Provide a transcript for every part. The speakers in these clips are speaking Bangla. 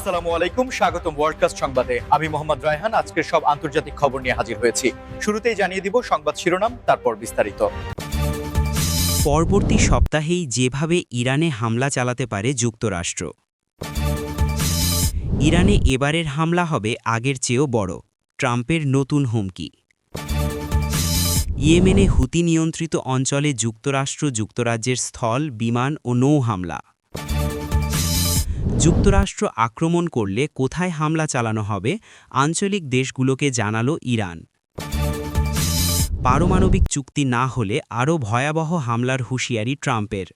আসসালামু আলাইকুম, স্বাগতম ওয়ার্ল্ডকাস্ট সংবাদে। আমি মোহাম্মদ রায়হান আজকের সব আন্তর্জাতিক খবর নিয়ে হাজির হয়েছি। শুরুতেই জানিয়ে দিব সংবাদ শিরোনাম, তারপর বিস্তারিত। পরবর্তী সপ্তাহেই যেভাবে ইরানে হামলা চালাতে পারে যুক্তরাষ্ট্র। ইরানে এবারের হামলা হবে আগের চেয়েও বড়, ট্রাম্পের নতুন হুমকি। ইয়েমেনে হুতি নিয়ন্ত্রিত অঞ্চলে যুক্তরাজ্যের স্থল, বিমান ও নৌ হামলা। যুক্তরাষ্ট্র আক্রমণ করলে কোথায় হামলা চালানো হবে, আঞ্চলিক দেশগুলোকে জানালো ইরান। পারমাণবিক চুক্তি না হলে আরও ভয়াবহ হামলার হুঁশিয়ারি ট্রাম্পের।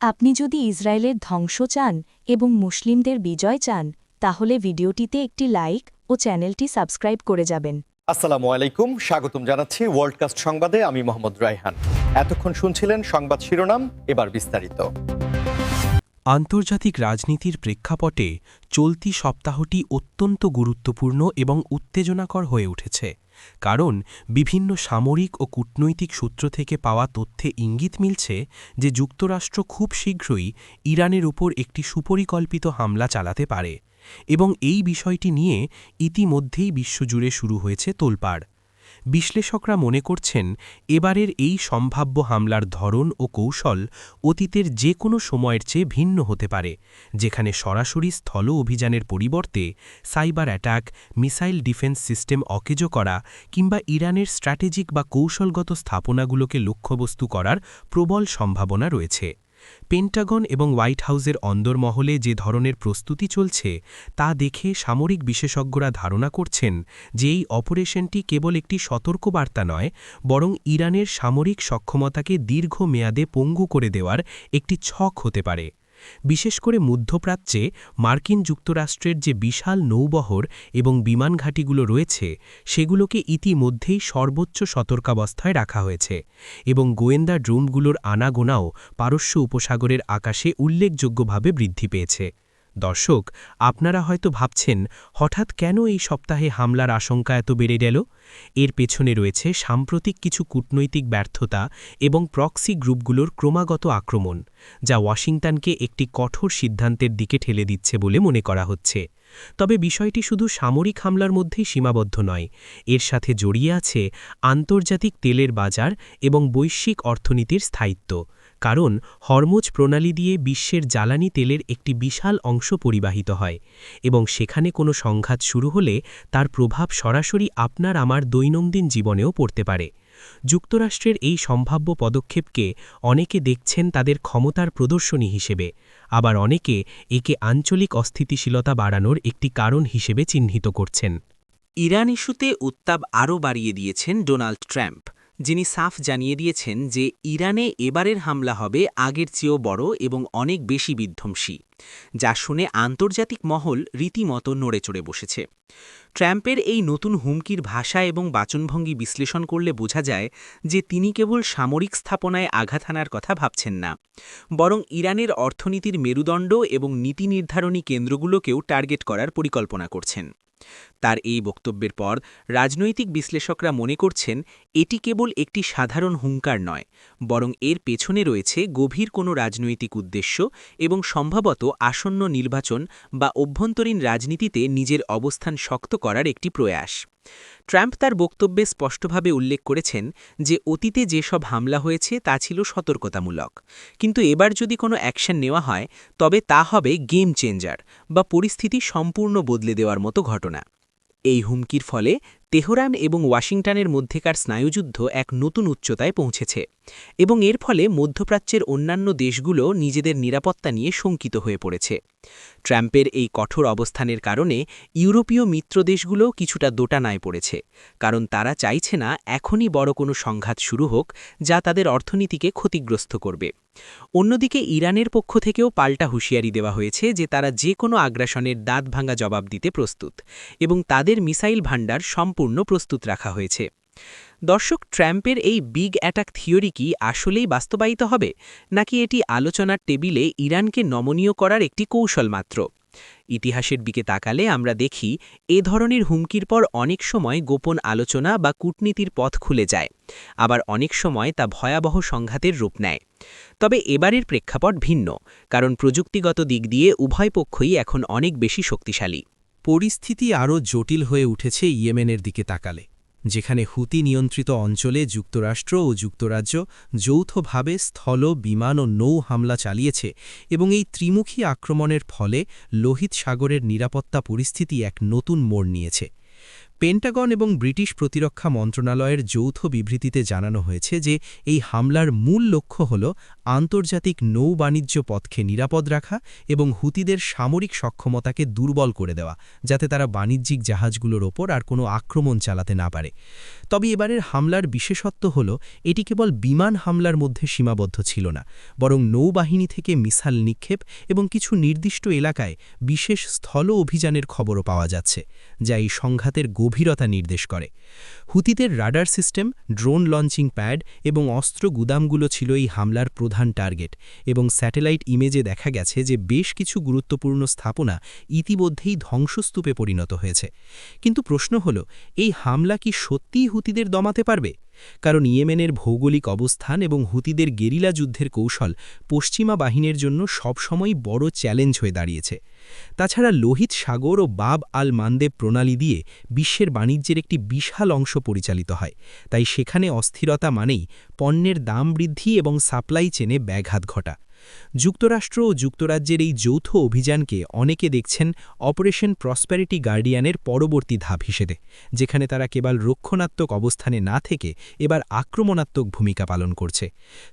আপনি যদি ইসরায়েলের ধ্বংস চান এবং মুসলিমদের বিজয় চান, তাহলে ভিডিওটিতে একটি লাইক ও চ্যানেলটি সাবস্ক্রাইব করে যাবেন। আসসালামু আলাইকুম, স্বাগতম জানাচ্ছি ওয়ার্ল্ডকাস্ট সংবাদে। আমি মোহাম্মদ রায়হান। এতক্ষণ শুনছিলেন সংবাদ শিরোনাম, এবার বিস্তারিত। আন্তর্জাতিক রাজনীতির প্রেক্ষাপটে চলতি সপ্তাহটি অত্যন্ত গুরুত্বপূর্ণ এবং উত্তেজনাকর হয়ে উঠেছে, কারণ বিভিন্ন সামরিক ও কূটনৈতিক সূত্র থেকে পাওয়া তথ্যে ইঙ্গিত মিলছে যে যুক্তরাষ্ট্র খুব শীঘ্রই ইরানের উপর একটি সুপরিকল্পিত হামলা চালাতে পারে, এবং এই বিষয়টি নিয়ে ইতিমধ্যেই বিশ্বজুড়ে শুরু হয়েছে তোলপাড়। বিশ্লেষকরা মনে করছেন, এবারের এই সম্ভাব্য হামলার ধরন ও কৌশল অতীতের যে কোনো সময়ের চেয়ে ভিন্ন হতে পারে, যেখানে সরাসরি স্থল অভিযানের পরিবর্তে cyber attack, missile defence system অকেজো করা কিংবা ইরানের স্ট্র্যাটেজিক বা কৌশলগত স্থাপনাগুলোকে লক্ষ্যবস্তু করার প্রবল সম্ভাবনা রয়েছে। পেন্টাগন এবং হোয়াইট হাউসের অন্দরমহলে যে ধরনের প্রস্তুতি চলছে তা দেখে সামরিক বিশেষজ্ঞরা ধারণা করছেন যে এই অপারেশনটি কেবল একটি সতর্কবার্তা নয়, বরং ইরানের সামরিক সক্ষমতাকে দীর্ঘমেয়াদে পঙ্গু করে দেওয়ার একটি ছক হতে পারে। বিশেষ করে মধ্যপ্রাচ্যে মার্কিন যুক্তরাষ্ট্রের যে বিশাল নৌবহর এবং বিমান ঘাঁটিগুলো রয়েছে, সেগুলোকে ইতিমধ্যেই সর্বোচ্চ সতর্কাবস্থায় রাখা হয়েছে, এবং গোয়েন্দা ড্রোনগুলোর আনাগোনাও পারস্য উপসাগরের আকাশে উল্লেখযোগ্যভাবে বৃদ্ধি পেয়েছে। দর্শক, আপনারা হয়তো ভাবছেন, হঠাৎ কেন এই সপ্তাহে হামলার আশঙ্কা এত বেড়ে গেল? এর পেছনে রয়েছে সাম্প্রতিক কিছু কূটনৈতিক ব্যর্থতা এবং প্রক্সি গ্রুপগুলোর ক্রমাগত আক্রমণ, যা ওয়াশিংটনকে একটি কঠোর সিদ্ধান্তের দিকে ঠেলে দিচ্ছে বলে মনে করা হচ্ছে। তবে বিষয়টি শুধু সামরিক হামলার মধ্যেই সীমাবদ্ধ নয়, এর সাথে জড়িয়ে আছে আন্তর্জাতিক তেলের বাজার এবং বৈশ্বিক অর্থনীতির স্থায়িত্ব, কারণ হরমুজ প্রণালী দিয়ে বিশ্বের জ্বালানি তেলের একটি বিশাল অংশ পরিবাহিত হয়, এবং সেখানে কোনো সংঘাত শুরু হলে তার প্রভাব সরাসরি আপনার আমার দৈনন্দিন জীবনেও পড়তে পারে। যুক্তরাষ্ট্রের এই সম্ভাব্য পদক্ষেপকে অনেকে দেখছেন তাদের ক্ষমতার প্রদর্শনী হিসেবে, আবার অনেকে একে আঞ্চলিক অস্থিতিশীলতা বাড়ানোর একটি কারণ হিসেবে চিহ্নিত করছেন। ইরান ইস্যুতে উত্তাপ আরও বাড়িয়ে দিয়েছেন ডোনাল্ড ট্রাম্প, যিনি সাফ জানিয়ে দিয়েছেন যে ইরানে এবারের হামলা হবে আগের চেয়েও বড় এবং অনেক বেশি বিধ্বংসী, যা শুনে আন্তর্জাতিক মহল রীতিমতো নড়েচড়ে বসেছে। ট্রাম্পের এই নতুন হুমকির ভাষা এবং বাচনভঙ্গি বিশ্লেষণ করলে বোঝা যায় যে তিনি কেবল সামরিক স্থাপনায় আঘাত হানার কথা ভাবছেন না, বরং ইরানের অর্থনীতির মেরুদণ্ড এবং নীতি নির্ধারণী কেন্দ্রগুলোকেও টার্গেট করার পরিকল্পনা করছেন। তার এই বক্তব্যের পর রাজনৈতিক বিশ্লেষকরা মনে করছেন, এটি কেবল একটি সাধারণ হুঙ্কার নয়, বরং এর পেছনে রয়েছে গভীর কোনো রাজনৈতিক উদ্দেশ্য এবং সম্ভবত আসন্ন নির্বাচন বা অভ্যন্তরীণ রাজনীতিতে নিজের অবস্থান শক্ত করার একটি প্রয়াস। ট্রাম্প তার বক্তব্যে স্পষ্টভাবে উল্লেখ করেছেন যে অতীতে যেসব হামলা হয়েছে তা ছিল সতর্কতামূলক, কিন্তু এবার যদি কোনো অ্যাকশন নেওয়া হয় তবে তা হবে গেম চেঞ্জার বা পরিস্থিতি সম্পূর্ণ বদলে দেওয়ার মতো ঘটনা। এই হুমকির ফলে তেহরান এবং ওয়াশিংটনের মধ্যেকার স্নায়ুযুদ্ধ এক নতুন উচ্চতায় পৌঁছেছে, এবং এর ফলে মধ্যপ্রাচ্যের অন্যান্য দেশগুলো নিজেদের নিরাপত্তা নিয়ে শঙ্কিত হয়ে পড়েছে। ট্রাম্পের এই কঠোর অবস্থানের কারণে ইউরোপীয় মিত্র দেশগুলোও কিছুটা দোটানায় পড়েছে, কারণ তারা চাইছে না এখনই বড় কোনো সংঘাত শুরু হোক যা তাদের অর্থনীতিকে ক্ষতিগ্রস্ত করবে। অন্যদিকে ইরানের পক্ষ থেকেও পাল্টা হুঁশিয়ারি দেওয়া হয়েছে যে তারা যে কোনো আগ্রাসনের দাঁতভাঙা জবাব দিতে প্রস্তুত, এবং তাদের মিসাইল ভাণ্ডার সম্পূর্ণ প্রস্তুত রাখা হয়েছে। দর্শক, ট্রাম্পের এই বিগ অ্যাটাক থিওরি কি আসলেই বাস্তবায়িত হবে, নাকি এটি আলোচনার টেবিলে ইরানকে নমনীয় করার একটি কৌশল মাত্র? ইতিহাসের দিকে তাকালে আমরা দেখি এ ধরনের হুমকির পর অনেক সময় গোপন আলোচনা বা কূটনীতির পথ খুলে যায়, আবার অনেক সময় তা ভয়াবহ সংঘাতের রূপ নেয়। তবে এবারের প্রেক্ষাপট ভিন্ন, কারণ প্রযুক্তিগত দিক দিয়ে উভয় পক্ষই এখন অনেক বেশি শক্তিশালী। পরিস্থিতি আরও জটিল হয়ে উঠেছে ইয়েমেনের দিকে তাকালে, যেখানে হুতি নিয়ন্ত্রিত অঞ্চলে যুক্তরাষ্ট্র ও যুক্তরাজ্য যৌথভাবে স্থল, বিমান ও নৌ হামলা চালিয়েছে এবং এই ত্রিমুখী আক্রমণের ফলে লোহিত সাগরের নিরাপত্তা পরিস্থিতি এক নতুন মোড় নিয়েছে। পেন্টাগন এবং ব্রিটিশ প্রতিরক্ষা মন্ত্রণালয়ের যৌথ বিবৃতিতে জানানো হয়েছে যে এই হামলার মূল লক্ষ্য হল আন্তর্জাতিক নৌ বাণিজ্য পথকে নিরাপদ রাখা এবং হুতিদের সামরিক সক্ষমতাকে দুর্বল করে দেওয়া, যাতে তারা বাণিজ্যিক জাহাজগুলোর ওপর আর কোনো আক্রমণ চালাতে না পারে। তবে এবারের হামলার বিশেষত্ব হল এটি কেবল বিমান হামলার মধ্যে সীমাবদ্ধ ছিল না, বরং নৌবাহিনী থেকে মিসাইল নিক্ষেপ এবং কিছু নির্দিষ্ট এলাকায় বিশেষ স্থল অভিযানের খবরও পাওয়া যাচ্ছে, যা এই সংঘাতের গভীরতা নির্দেশ করে। হুতিদের radar system, drone launching pad এবং অস্ত্র গুদামগুলো ছিল এই হামলার প্রধান টার্গেট, এবং স্যাটেলাইট ইমেজে দেখা গেছে যে বেশ কিছু গুরুত্বপূর্ণ স্থাপনা ইতিমধ্যেই ধ্বংসস্তূপে পরিণত হয়েছে। কিন্তু প্রশ্ন হল, এই হামলা কি সত্যিই হুতিদের দমাতে পারবে? কারণ ইয়েমেনের ভৌগোলিক অবস্থান এবং হুতিদের গেরিলা যুদ্ধের কৌশল পশ্চিমা বাহিনীর জন্য সবসময়ই বড় চ্যালেঞ্জ হয়ে দাঁড়িয়েছে। তাছাড়া লোহিত সাগর ও বাব আল মান্দেব প্রণালী দিয়ে বিশ্বের বাণিজ্যের একটি বিশাল অংশ পরিচালিত হয়, তাই সেখানে অস্থিরতা মানেই পণ্যের দাম বৃদ্ধি এবং সাপ্লাই চেনে ব্যাঘাত ঘটা। যুক্তরাষ্ট্র ও যুক্তরাজ্যের এই যৌথ অভিযানকে অনেকে দেখছেন অপারেশন প্রসপ্যারিটি গার্ডিয়ানের পরবর্তী ধাপ হিসেবে, যেখানে তারা কেবল রক্ষণাত্মক অবস্থানে না থেকে এবার আক্রমণাত্মক ভূমিকা পালন করছে।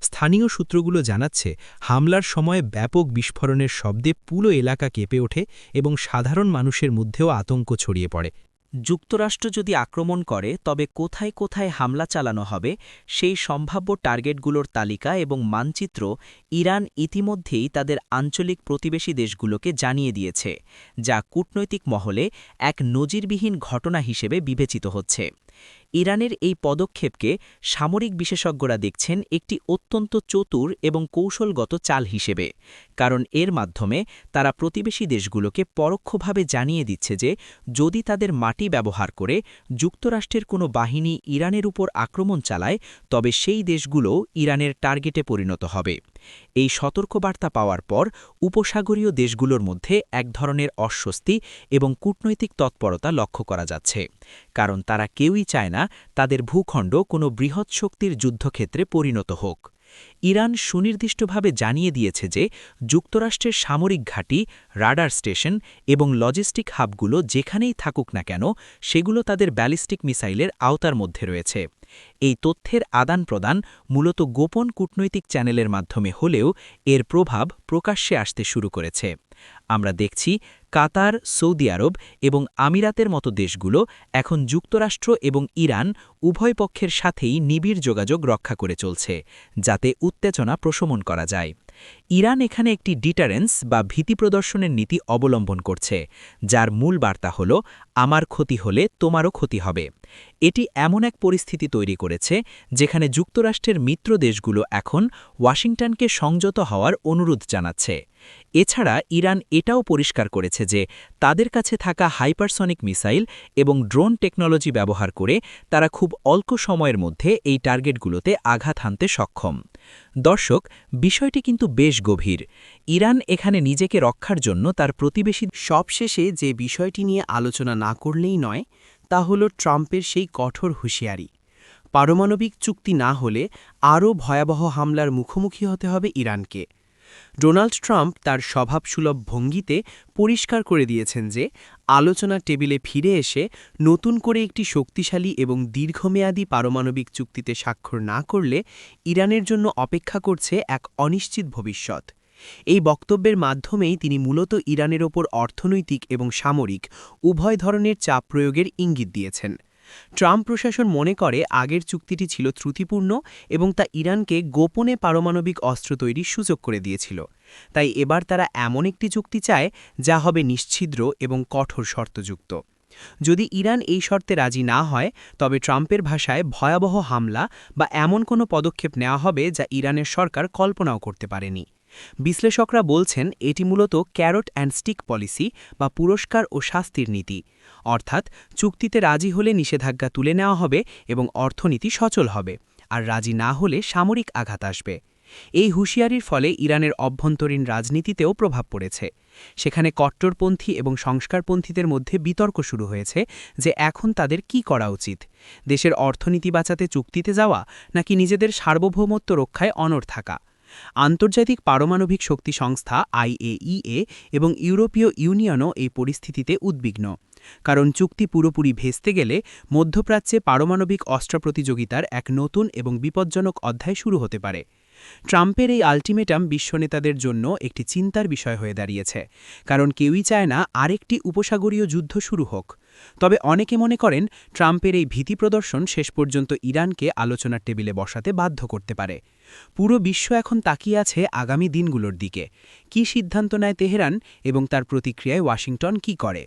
স্থানীয় সূত্রগুলো জানাচ্ছে, হামলার সময় ব্যাপক বিস্ফোরণের শব্দে পুরো এলাকা কেঁপে ওঠে এবং সাধারণ মানুষের মধ্যেও আতঙ্ক ছড়িয়ে পড়ে। যুক্তরাষ্ট্র যদি আক্রমণ করে তবে কোথায় কোথায় হামলা চালানো হবে সেই সম্ভাব্য টার্গেটগুলোর তালিকা এবং মানচিত্র ইরান ইতিমধ্যেই তাদের আঞ্চলিক প্রতিবেশী দেশগুলোকে জানিয়ে দিয়েছে, যা কূটনৈতিক মহলে এক নজিরবিহীন ঘটনা হিসেবে বিবেচিত হচ্ছে। ইরানের এই পদক্ষেপকে সামরিক বিশেষজ্ঞরা দেখছেন একটি অত্যন্ত চতুর এবং কৌশলগত চাল হিসেবে, কারণ এর মাধ্যমে তারা প্রতিবেশী দেশগুলোকে পরোক্ষভাবে জানিয়ে দিচ্ছে যে যদি তাদের মাটি ব্যবহার করে যুক্তরাষ্ট্রের কোনো বাহিনী ইরানের উপর আক্রমণ চালায়, তবে সেই দেশগুলোও ইরানের টার্গেটে পরিণত হবে। এই সতর্কবার্তা পাওয়ার পর উপসাগরীয় দেশগুলোর মধ্যে এক ধরনের অস্বস্তি এবং কূটনৈতিক তৎপরতা লক্ষ্য করা যাচ্ছে, কারণ তারা কেউই চায় না তাদের ভূখণ্ড কোনো বৃহৎ শক্তির যুদ্ধক্ষেত্রে পরিণত হোক। ইরান সুনির্দিষ্টভাবে জানিয়ে দিয়েছে যে যুক্তরাষ্ট্রের সামরিক ঘাঁটি, রাডার স্টেশন এবং লজিস্টিক হাবগুলো যেখানেই থাকুক না কেন, সেগুলো তাদের ব্যালিস্টিক মিসাইলের আওতার মধ্যে রয়েছে। এই তথ্যের আদান-প্রদান মূলত গোপন কূটনৈতিক চ্যানেলের মাধ্যমে হলেও এর প্রভাব প্রকাশ্যে আসতে শুরু করেছে। আমরা দেখছি কাতার, সৌদি আরব এবং আমিরাতের মতো দেশগুলো এখন যুক্তরাষ্ট্র এবং ইরান উভয় পক্ষের সাথেই নিবিড় যোগাযোগ রক্ষা করে চলছে, যাতে উত্তেজনা প্রশমন করা যায়। ইরান এখানে একটি ডিটারেন্স বা ভীতি প্রদর্শনের নীতি অবলম্বন করছে, যার মূল বার্তা হল, আমার ক্ষতি হলে তোমারও ক্ষতি হবে। এটি এমন এক পরিস্থিতি তৈরি করেছে যেখানে যুক্তরাষ্ট্রের মিত্র দেশগুলো এখন ওয়াশিংটনকে সংযত হওয়ার অনুরোধ জানাচ্ছে। এছাড়া ইরান এটাও পরিষ্কার করেছে যে তাদের কাছে থাকা হাইপারসনিক মিসাইল এবং ড্রোন টেকনোলজি ব্যবহার করে তারা খুব অল্প সময়ের মধ্যে এই টার্গেটগুলোতে আঘাত হানতে সক্ষম। দর্শক, বিষয়টি কিন্তু বেশ গভীর। ইরান এখানে নিজেকে রক্ষার জন্য তার প্রতিবেশী। সবশেষে যে বিষয়টি নিয়ে আলোচনা না করলেই নয়, তা হল ট্রাম্পের সেই কঠোর হুঁশিয়ারি। পারমাণবিক চুক্তি না হলে আরও ভয়াবহ হামলার মুখোমুখি হতে হবে ইরানকে। ডোনাল্ড ট্রাম্প তার স্বভাবসুলভ ভঙ্গিতে পরিষ্কার করে দিয়েছেন যে আলোচনার টেবিলে ফিরে এসে নতুন করে একটি শক্তিশালী এবং দীর্ঘমেয়াদী পারমাণবিক চুক্তিতে স্বাক্ষর না করলে ইরানের জন্য অপেক্ষা করছে এক অনিশ্চিত ভবিষ্যৎ। এই বক্তব্যের মাধ্যমেই তিনি মূলত ইরানের ওপর অর্থনৈতিক এবং সামরিক উভয় ধরনের চাপ প্রয়োগের ইঙ্গিত দিয়েছেন। ট্রাম্প প্রশাসন মনে করে আগের চুক্তিটি ছিল ত্রুটিপূর্ণ এবং তা ইরানকে গোপনে পারমাণবিক অস্ত্র তৈরির সুযোগ করে দিয়েছিল। তাই এবার তারা এমন একটি চুক্তি চায় যা হবে নিশ্ছিদ্র এবং কঠোর শর্তযুক্ত। যদি ইরান এই শর্তে রাজি না হয়, তবে ট্রাম্পের ভাষায় ভয়াবহ হামলা বা এমন কোনো পদক্ষেপ নেওয়া হবে যা ইরানের সরকার কল্পনাও করতে পারেনি। বিশ্লেষকরা বলছেন এটি মূলত ক্যারট অ্যান্ড স্টিক পলিসি বা পুরস্কার ও শাস্তির নীতি, অর্থাৎ চুক্তিতে রাজি হলে নিষেধাজ্ঞা তুলে নেওয়া হবে এবং অর্থনীতি সচল হবে, আর রাজি না হলে সামরিক আঘাত আসবে। এই হুঁশিয়ারির ফলে ইরানের অভ্যন্তরীণ রাজনীতিতেও প্রভাব পড়েছে। সেখানে কট্টরপন্থী এবং সংস্কারপন্থীদের মধ্যে বিতর্ক শুরু হয়েছে যে এখন তাদের কি করা উচিত, দেশের অর্থনীতি বাঁচাতে চুক্তিতে যাওয়া নাকি নিজেদের সার্বভৌমত্ব রক্ষায় অনড় থাকা। আন্তর্জাতিক পারমাণবিক শক্তি সংস্থা IAEA এবং ইউরোপীয় ইউনিয়নও এই পরিস্থিতিতে উদ্বিগ্ন, কারণ চুক্তি পুরোপুরি ভেস্তে গেলে মধ্যপ্রাচ্যে পারমাণবিক অস্ত্র প্রতিযোগিতার এক নতুন এবং বিপজ্জনক অধ্যায় শুরু হতে পারে। ট্রাম্পের এই আল্টিমেটাম বিশ্বনেতাদের জন্য একটি চিন্তার বিষয় হয়ে দাঁড়িয়েছে, কারণ কেউই চায় না আরেকটি উপসাগরীয় যুদ্ধ শুরু হোক। তবে অনেকে মনে করেন ট্রাম্পের এই ভীতি প্রদর্শন শেষ পর্যন্ত ইরানকে আলোচনার টেবিলে বসাতে বাধ্য করতে পারে। পুরো বিশ্ব এখন তাকিয়ে আছে আগামী দিনগুলোর দিকে। কী সিদ্ধান্ত নেয় তেহরান এবং তার প্রতিক্রিয়ায় ওয়াশিংটন কী করে।